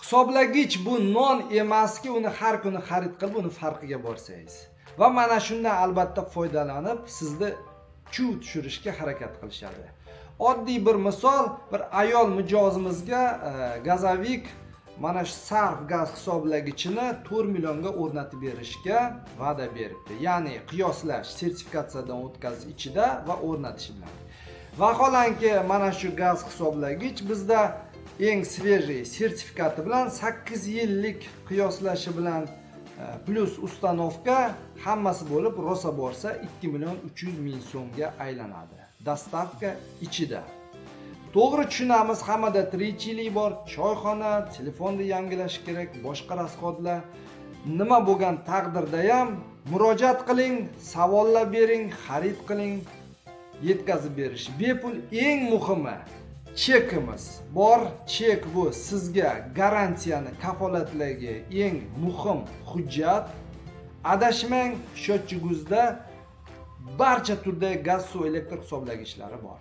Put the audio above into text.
Hisoblagich bu non emaski, uni har kuni xarid qilib, uni farqiga borsangiz. Va mana shundan albatta foydalanib, sizni chuv tushirishga harakat qilishadi. Oddiy bir misol, bir ayol mijozimizga gazovik mana shu sarf gaz hisoblagichini 4 millionga o'rnatib berishga va'da beribdi. Ya'ni qiyoslash, sertifikatsiyadan o'tkazish ichida va o'rnatish bilan. Vaholanki mana shu gaz hisoblagich bizda eng svejiy sertifikati bilan 8 yillik qiyoslashi bilan plus ustanovka hammasi bo'lib rosa borsa 2 million 300 ming so'mga aylanadi. Dostavka ichida. To'g'ri tushunamiz, hammada tirikchilik bor, choyxona, telefonni yangilash kerak, boshqa rasxodlar. Nima bo'lgan taqdirda ham murojaat qiling, savollar bering, xarid qiling, yetkazib berish bepul. Eng muhimi chekimiz bor. Chek bu sizga garantiyani kafolatlaydigan eng muhim hujjat. Adashmang, счетчигingizda barcha turdagi gaz, suv, elektr hisoblagichlari bor.